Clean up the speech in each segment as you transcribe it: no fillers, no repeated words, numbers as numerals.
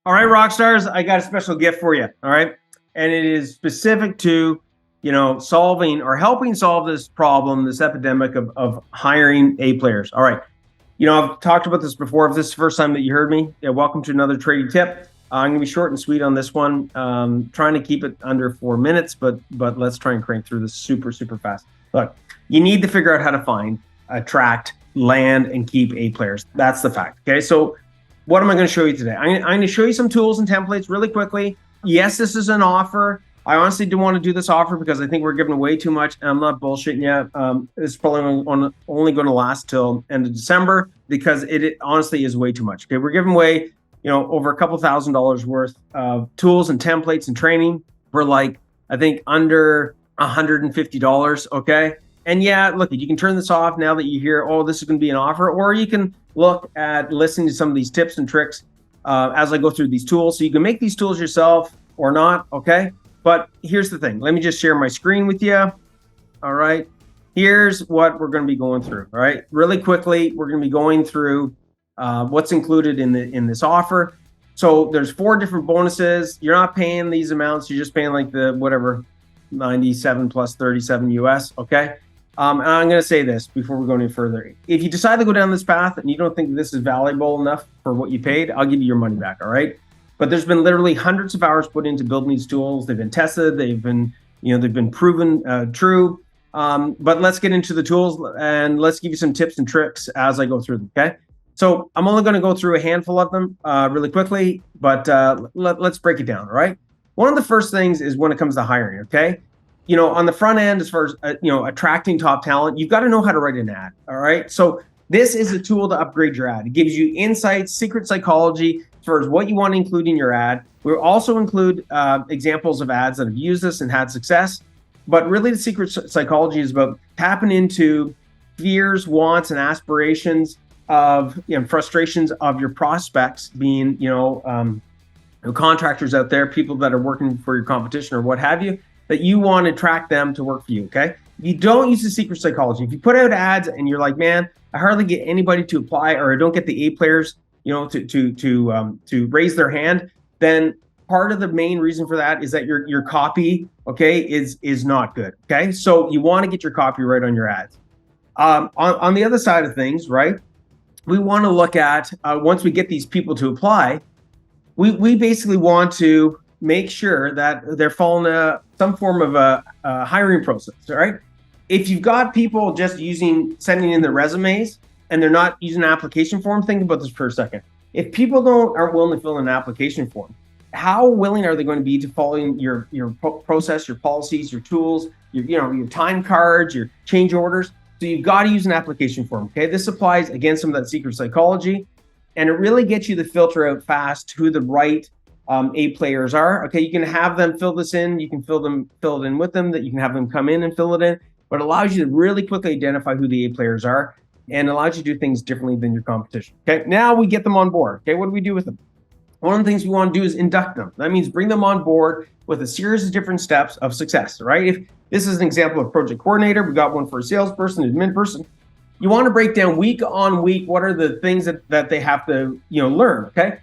All right, rock stars, I got a special gift for you. All right. And it is specific to, solving or helping solve this problem, this epidemic of hiring A players. All right. I've talked about this before. If this is the first time that you heard me, welcome to another trading tip. I'm going to be short and sweet on this one. Trying to keep it under 4 minutes, but let's try and crank through this super, super fast. Look, you need to figure out how to find, attract, land, and keep A players. That's the fact. Okay. So what am I going to show you today? I'm going to show you some tools and templates really quickly. Yes, this is an offer. I honestly do want to do this offer because I think we're giving away too much. And I'm not bullshitting you. It's probably only going to last till end of December because it honestly is way too much. Okay, we're giving away, over a couple $1,000s worth of tools and templates and training for like, I think under $150. Okay. And yeah, look, you can turn this off now that you hear, oh, this is going to be an offer, or you can look at listening to some of these tips and tricks as I go through these tools. So you can make these tools yourself or not, okay? But here's the thing. Let me just share my screen with you. All right. Here's what we're going to be going through, all right? Really quickly, we're going to be going through what's included in this offer. So there's 4 different bonuses. You're not paying these amounts. You're just paying like the whatever, 97 plus 37 US, okay? And I'm going to say this before we go any further. If you decide to go down this path and you don't think this is valuable enough for what you paid, I'll give you your money back, all right? But there's been literally hundreds of hours put into building these tools. They've been tested. They've been proven true. But let's get into the tools and let's give you some tips and tricks as I go through them, okay? So I'm only going to go through a handful of them really quickly, but let's break it down, all right? One of the first things is when it comes to hiring, okay? On the front end, as far as, attracting top talent, you've got to know how to write an ad. All right. So this is a tool to upgrade your ad. It gives you insights, secret psychology as far as what you want to include in your ad. We'll also include examples of ads that have used this and had success. But really the secret psychology is about tapping into fears, wants, and aspirations of, frustrations of your prospects being, contractors out there, people that are working for your competition or what have you, that you want to attract them to work for you, okay? If you don't use the secret psychology, if you put out ads and you're like, man, I hardly get anybody to apply, or I don't get the A players, to raise their hand, then part of the main reason for that is that your copy, okay, is not good, okay? So you want to get your copy right on your ads. On the other side of things, right, we want to look at, once we get these people to apply, we basically want to make sure that they're following some form of a hiring process, all right? If you've got people just sending in their resumes and they're not using an application form, think about this for a second. If people aren't willing to fill in an application form, how willing are they going to be to following your process, your policies, your tools, your time cards, your change orders? So you've got to use an application form, okay? This applies, again, some of that secret psychology, and it really gets you to filter out fast who the right A players are. Okay, you can have them fill this in. You can fill it in with them. That you can have them come in and fill it in. But it allows you to really quickly identify who the A players are, and allows you to do things differently than your competition. Okay, now we get them on board. Okay, what do we do with them? One of the things we want to do is induct them. That means bring them on board with a series of different steps of success. Right? If this is an example of project coordinator, we got one for a salesperson, admin person. You want to break down week on week what are the things that they have to learn. Okay.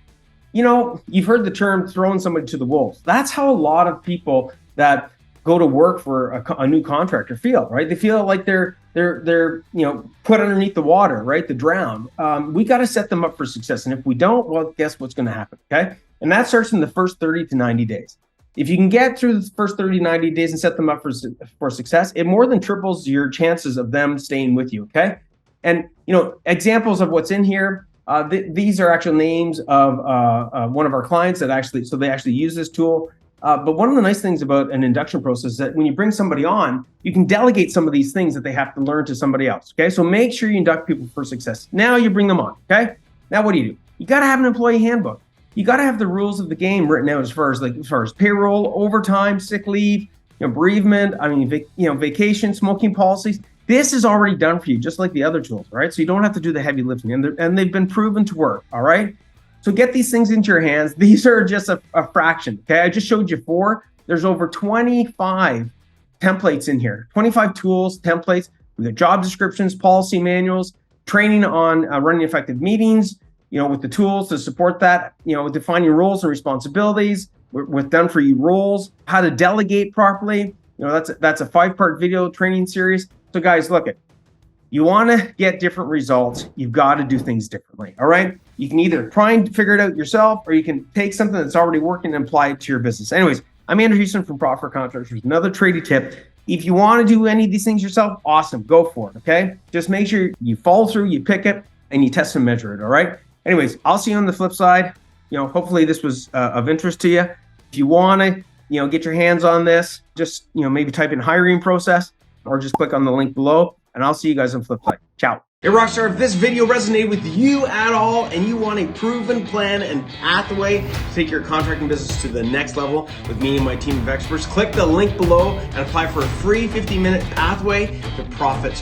You've heard the term throwing somebody to the wolves. That's how a lot of people that go to work for a new contractor feel, right? They feel like they're put underneath the water, right? To drown. We got to set them up for success. And if we don't, well, guess what's going to happen, okay? And that starts in the first 30 to 90 days. If you can get through the first 30 to 90 days and set them up for success, it more than triples your chances of them staying with you, okay? And, examples of what's in here, these are actual names of one of our clients that they actually use this tool. But one of the nice things about an induction process is that when you bring somebody on, you can delegate some of these things that they have to learn to somebody else. Okay, so make sure you induct people for success. Now you bring them on. Okay, now what do? You got to have an employee handbook. You got to have the rules of the game written out as far as payroll, overtime, sick leave, bereavement. Vacation, smoking policies. This is already done for you, just like the other tools, right? So you don't have to do the heavy lifting, and they've been proven to work, all right? So get these things into your hands. These are just a fraction, okay? I just showed you 4. There's over 25 templates in here, 25 tools, templates, with the job descriptions, policy manuals, training on running effective meetings, with the tools to support that, defining roles and responsibilities with done for you roles, how to delegate properly. That's a 5-part video training series. So guys, look it. You want to get different results, you've got to do things differently. All right. You can either try and figure it out yourself, or you can take something that's already working and apply it to your business. Anyways, I'm Andrew Houston from Profit for Contractors. Another tradie tip. If you want to do any of these things yourself, awesome, go for it. Okay. Just make sure you follow through, you pick it, and you test and measure it. All right. Anyways, I'll see you on the flip side. Hopefully this was of interest to you. If you want to, get your hands on this, just, maybe type in hiring process or just click on the link below, and I'll see you guys on the flip side. Ciao. Hey Rockstar, if this video resonated with you at all and you want a proven plan and pathway to take your contracting business to the next level with me and my team of experts, click the link below and apply for a free 50-minute pathway to profits.